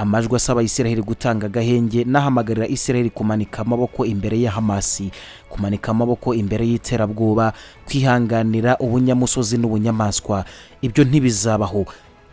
amajwi asaba Isiraheli gutanga agahenge n'ahamagarira Isiraheli kumanika amaboko imbere ya Hamasi, kumanika amaboko imbere y'iterabwoba, kwihanganira ubunyamusozi n'ubunyamaswa. Ibyo ntibizabaho.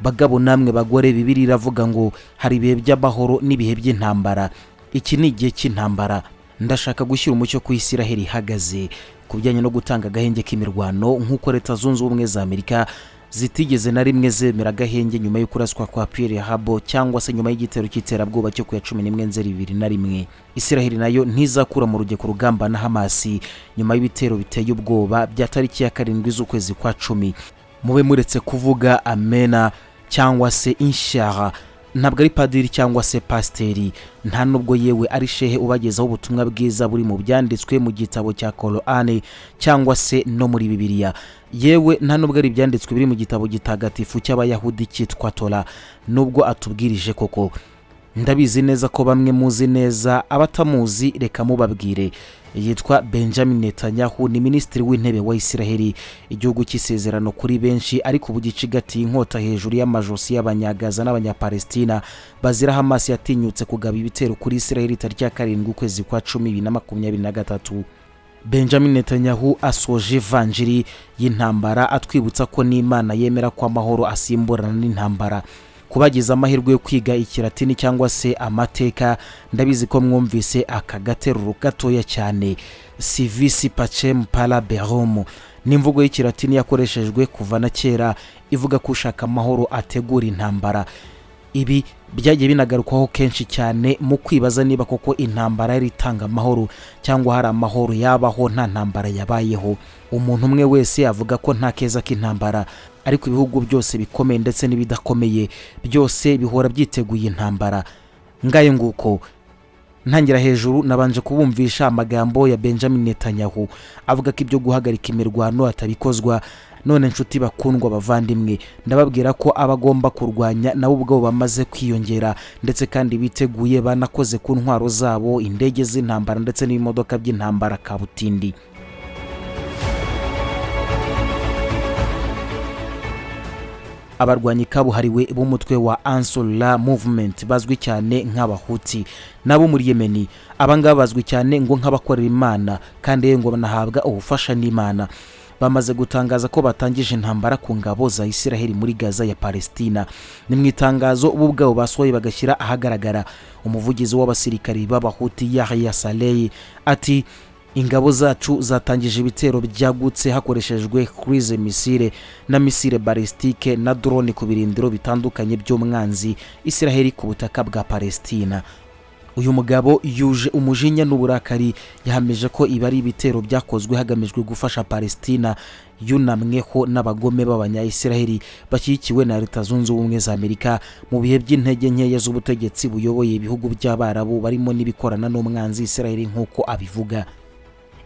Bagabo namwe bagore, Bibiliya iravuga ngo hari ibihe by'amahoro n'ibihe by'intambara. Iki ni igihe cy'intambara. Ndashaka gushyira umucyo ku Isiraheli ihagaze ku bijyanye no gutanga agahenge k'imirwano, nk'uko Leta Zunze Ubumwe za Amerika zitigeze na rimwe zemera agahenge nyuma yo kuraswa kwa Pierre Habo cyangwa se nyuma y'igitero cy'iterabwoba cyo ku ya 11 Nzeri 2001. Isiraheli nayo ntizakura mu rugendo rugamba na Hamasi nyuma y'ibitero biteye ubwoba bya tariki ya 7 z'ukwezi kwa 10. Mube muretse kuvuga amena cyangwa se inshallah. Ntabwo ari padiri cyangwa se pasteri, nta nubwo yewe ari shehe ubagezaho ubutumwa bwiza buri mu byanditswe mu gitabo cya Korani cyangwa se no muri Bibiliya. Yewe nta nubwo ari byanditswe biri mu gitabo gitagatifu cy'Abayahudi cyitwa Tora, nubwo atubwirije koko. Ndabizi neza ko bamwe muzi neza, abatamuzi reka mubabwire. Yitwa Benjamin Netanyahu, ni minisitiri w'intebe wa Isiraheli, igihugu cy'isezerano kuri benshi, ariko ubu gicigatiye inkota hejuru y'amajosi y'abanyagaza n'abanyapalestina bazira Hamasi yatinyutse kugaba ibitero kuri Isiraheli tariki ya 7 ukwezi kwa 10 2023. Benjamin Netanyahu asoje Ivanjiri y'intambara, atwibutsa ko n'Imana yemera ko amahoro asimburana n'intambara. Kubagiza amahirwe yo kwiga ikilatini cyangwa se amateka, ndabizi ko mwumvise aka gateruro gatoya cyane, civis pacem para bellum. N'imvugo y'ikilatini yakoreshejwe kuva na kera ivuga ko ushaka amahoro ategura intambara. Ibi byagiye binagarukwaho kenshi cyane mu kwibaza niba koko intambara yari itanga amahoro cyangwa hari amahoro yabaho nta ntambara yabayeho. Umuntu umwe wese avuga ko nta keza k'intambara, ariko ibihugu byose bikomeye ndetse n'ibidakomeye byose bihora byiteguye intambara. Ngaye nguko ntangira hejuru nabanje kubumvisha amagambo ya Benjamin Netanyahu avuga ko ibyo guhagarika imirwano atabikozwa. None nshuti bakundwa bavandimwe, ndababwira ko abagomba kurwanya nabo ubwo bamaze kwiyongera, ndetse kandi biteguye banakoze ku ntwaro zabo, indege z'intambara ndetse n'imodoka by'intambara kabutindi. Abarwanyi kabuhariwe b'umutwe wa Ansarullah movement bazwi cyane nk'Abahuti nabo muri Yemeni, abangaba bazwi cyane ngo nk'abakorera Imana kandi ngo banahabwa ubufasha n'Imana, bamaze gutangaza ko batangije intambara ku ngabo za Isiraheli muri Gaza ya Palestina. Ni mu itangazo ubwabo basohoye bagashyira ahagaragara. Umuvugizi w'abasirikari b'Abahuti Yahya Saleh ati ingabo zacu zatangije ibitero byagutse hakoreshejwe cruise missile na missile ballistique na drone ku birindiro bitandukanye by'umwanzi Isiraheli ku butaka bwa Palestina. Uyu mugabo yuje umujinya n'uburakari, yahamije ko ibari ibitero byakozwe hagamijwe gufasha Palestina yunamweho n'abagome b'abanya-Isiraheli bashyigikiwe na Leta Zunze Ubumwe za Amerika mu bihe by'intege nkeya z'ubutegetsi buyoboye ibihugu by'Abarabu barimo n'ibikorana n'umwanzi Isiraheli nk'uko abivuga.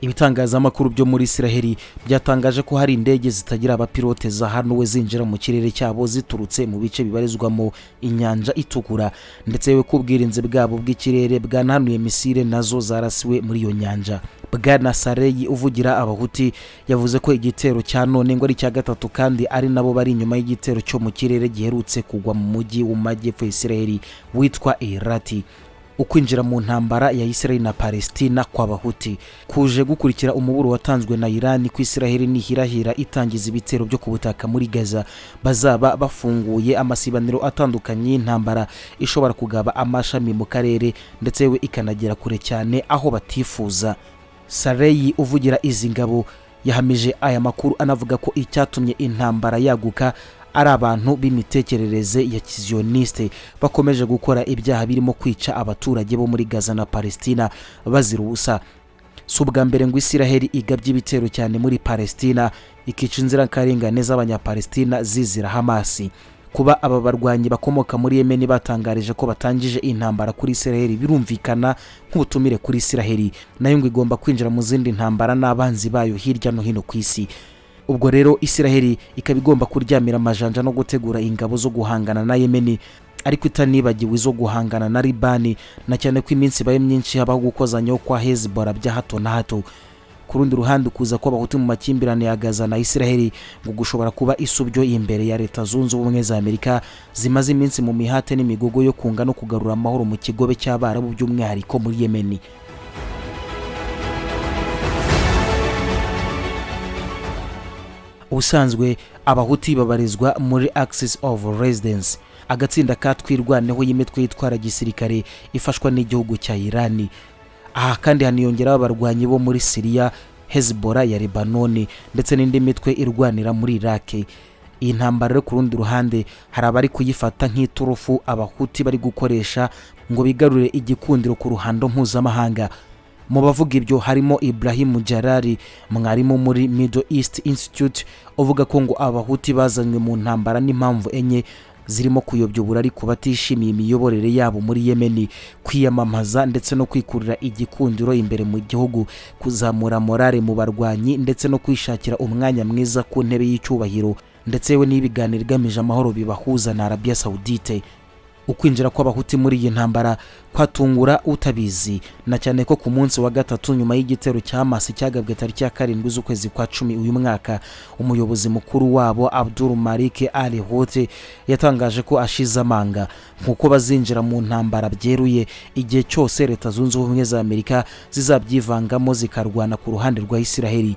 Ibitangazamakuru byo muri Isiraheli byatangaje ko hari indege zitagira abapilote zahanuwe zinjira mu kirere cyabo ziturutse mu bice bibarizwamo inyanja itukura, ndetse we kubwirinze bwabo bw'ikirere bwanahanuye misile nazo zarasiwe muri iyo nyanja. Bwana Saleh uvugira Abahuti yavuze ko igitero cya none ngo ari cya gatatu kandi ari nabo bari inyuma y'igitero cyo mu kirere giherutse kugwa mu mujyi w'amajyepfo Isiraheli witwa Irati. Ukwinjira mu ntambara ya Isiraheli na Palestina kwa Bahuti kuje gukurikira umuburo watanzwe na Iran ku Isiraheli nihirahira itangiza ibitero byo ku butaka muri Gaza, bazaba bafunguye amasibaniro atandukanye y'intambara ishobora kugaba amashami mu karere ndetse we ikanagera kure cyane aho batifuza. Saleh uvugira izi ngabo yahamije aya makuru anavuga ko icyatumye intambara yaguka ari abantu b'imitekerereze ya kizioniste bakomeje gukora ibyaha birimo kwica abaturage bo muri Gaza na Palestina bazira ubusa. Si ubwa mbere ngo Isiraheli igabye ibitero cyane muri Palestina ikica inzirakarengane z'abanyapalestina zizira Hamasi. Kuba aba barwanyi bakomoka muri Yemen batangarije ko batangije intambara kuri Isiraheli birumvikana nk'ubutumire kuri Isiraheli nayo ngo igomba kwinjira mu zindi ntambara n'abanzi bayo hirya no hino ku isi. Ubwo rero Isiraheli ikaba igomba kuryamira amajanja no gutegura ingabo zo guhangana na Yemen, ariko itanibagiwe zo guhangana na Libani, na cyane ko iminsi baye myinshi habaho gukozanyaho kwa Hezbollah bya hato na hato. ku rundi ruhande kuza kw'abahuti mu makimbirane ya Gaza na Isiraheli ngo gushobora kuba isubyo imbere ya Leta Zunze Ubumwe za Amerika zimaze iminsi mu mihate n'imigogo yo kunga no kugarura amahoro mu kigobe cy'Abarabu by'umwihariko muri Yemen. Ubusanzwe abahuti babarizwa muri Axis of Resistance, agatsinda katwirwaneho y'imitwe yitwara gisirikare ifashwa n'igihugu cya Irani. Aha kandi haniyongeraho abarwanyi bo muri Syria, Hezbollah ya Lebanon ndetse n'indi mitwe irwanira muri Iraq. Iyi ntambara rero ku rundi ruhande hari abari kuyifata nk'iturufu abahuti bari gukoresha ngo bigarure igikundiro ku ruhando mpuzamahanga. Mu bavuga ibyo harimo Ibrahim Jarari, mwarimu muri Middle East Institute, uvuga ko ngo abahuti bazanywe mu ntambara n'impamvu enye zirimo kuyobya uburari ku batishimiye imiyoborere yabo muri Yemen, kwiyamamaza ndetse no kwikurira igikundiro imbere mu gihugu, kuzamura morale mu barwanyi ndetse no kwishakira umwanya mwiza ku ntebe y'icyubahiro, ndetse we n'ibiganiro igamije amahoro bibahuza na Arabia Saudite. Ukwinjira kw'abahuti muri iyi ntambara kwatungura utabizi, na cyane ko ku munsi wa gatatu nyuma y'igitero cya Hamas cyagabwe tariki ya 7 z'ukwezi kwa 10 uyu mwaka, umuyobozi mukuru wabo Abdul Malik al-Houti yatangaje ko ashize amanga nkuko bazinjira mu ntambara byeruye igihe cyose Leta Zunze Ubumwe za Amerika zizabyivangamo zikarwana ku ruhande rwa Isiraheli.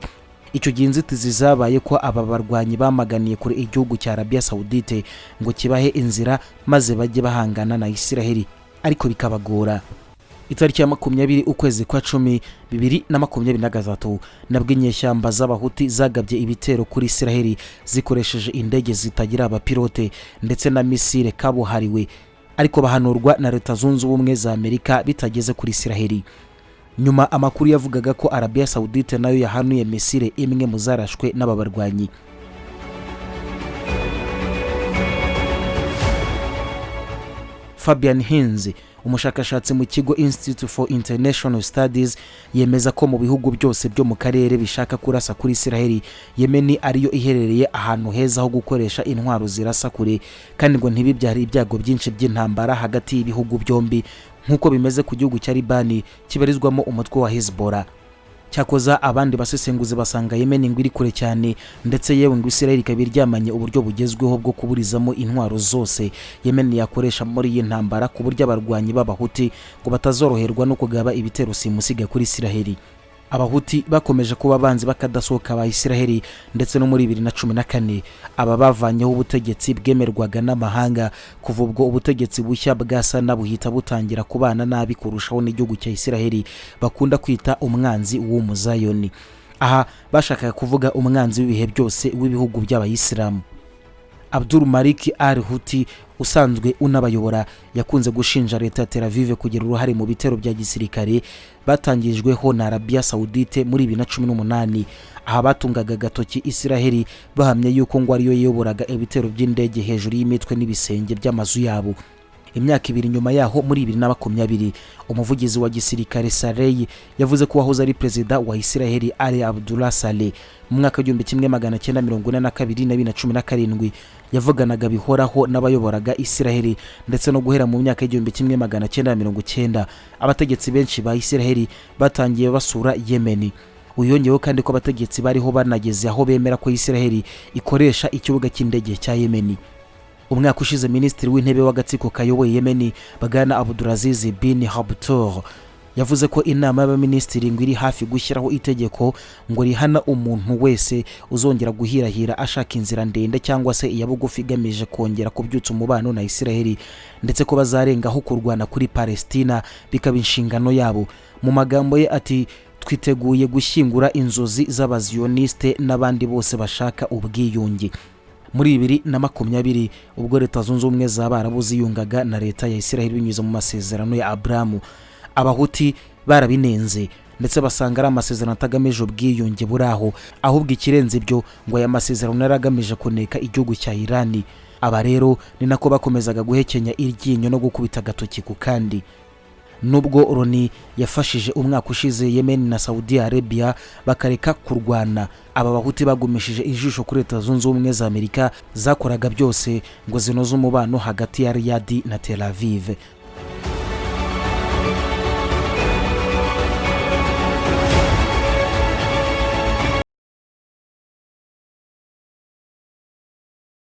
Icyo gihe inzitizi zabaye ko aba barwanyi bamaganiye kure igihugu cya Arabia Saudite ngo kibahe inzira maze bajye bahangana na Isiraheli, ariko bikabagora. Itariki ya 20 ukwezi kwa 10 2023 nabwo inyeshyamba z'abahuti zagabye ibitero kuri Isiraheli zikoresheje indege zitagira abapilote ndetse na misile kabuhariwe, ariko bahanurwa na Leta Zunze Ubumwe za Amerika bitageze kuri Isiraheli. Nyuma amakuru yavugaga ko Arabia Saudite nayo yahanuye misile imwe mu zarashwe n'ababarwanyi. Fabian Hinz, umushakashatsi mu kigo Institute for International Studies, yemeza ko mu bihugu byose byo mu karere bishaka kurasa kuri Isiraheli, Yemen ariyo iherereye ahantu heza ho gukoresha intwaro zirasa kure, kandi ngo ntibibyari ibyago byinshi by'intambara hagati y'ibihugu byombi nkuko bimeze ku gihugu cya Libani kibarizwamo umutwe wa Hezbollah. Cyakoza abandi basesenguzi basanga Yemen ngo iri kure cyane, ndetse yewe ngo Isiraheli kabiryamanye uburyo bugezweho bwo kuburizamo intwaro zose Yemen yakoresha muri iyi ntambara, ku buryo abarwanyi b'abahuti ngo batazoroherwa no kugaba ibitero simusiga kuri Isiraheli. Abahuti bakomeje kuba banzi bakadasohoka ba Isiraheli, ndetse no muri 2014 aba bavanyeho ubutegetsi bwemerwaga n'amahanga. Kuva ubwo ubutegetsi bushya bwasa nabuhita butangira kubana nabi kurushaho n'igihugu cya Isiraheli bakunda kwita umwanzi w'umuzayoni. Aha bashakaga kuvuga umwanzi w'ibihe byose w'ibihugu by'abayisilamu. Abdul Malik al-Houti usanzwe unabayobora yakunze gushinja Leta ya Tel Aviv kugira uruhare mu bitero bya gisirikare batangijweho na Arabia Saudite muri 2018. Aha batungaga gatoki Isiraheli bahamya yuko ngo ariyo yayoboraga ibitero by'indege hejuru y'imitwe n'ibisenge by'amazu yabo. Imyaka 2 nyuma yaho muri 2020 umuvugizi wa gisirikare Saleh yavuze ko wahoze ari perezida wa Isiraheli Ali Abdullah Saleh mu mwaka 1942 na 2017 yavuganaga bihoraho n'abayoboraga Isiraheli, ndetse no guhera mu myaka 1990 abategetsi benshi ba Isiraheli batangiye basura Yemen. Uyongeyeho kandi ko abategetsi bariho banageze aho bemera ko Isiraheli ikoresha ikibuga cy'indege cya Yemen. Umwaka ushize Minisitiri w'Intebe w'agatsiko kayoboye Yemen Bagana Abdulaziz bin Habtour yavuze ko inama y'abaminisitiri ngo iri hafi gushyiraho itegeko ngo rihana umuntu wese uzongera guhirahira ashaka inzira ndende cyangwa se iyabugufi igamije kongera kubyutsa umubano na Isiraheli, ndetse ko bazarengaho kurwana kuri Palestina bikaba inshingano yabo. Mu magambo ye ati, twiteguye gushyingura inzozi z'abazioniste n'abandi bose bashaka ubwiyunge. Muri 2020 ubwo Leta Zunze Ubumwe z'Abarabu ziyungaga na Leta ya Isiraheli binyuze mu masezerano ya Abraham, abahuti barabinenze ndetse basanga ari amasezerano atagamije ubwiyunge buraho, ahubwo ikirenze ibyo ngo aya masezerano yaragamije kuneka igihugu cya Irani. Aba rero ni nako bakomezaga guhekenya iryinyo no gukubita agatoki ku kandi. Nubwo Loni yafashije umwaka ushize Yemen na Saudi Arabia bakareka kurwana, aba bahuti bagumishije ijisho kuri Leta Zunze Ubumwe za Amerika zakoraga byose ngo zinoze umubano hagati ya Riyadh na Tel Aviv.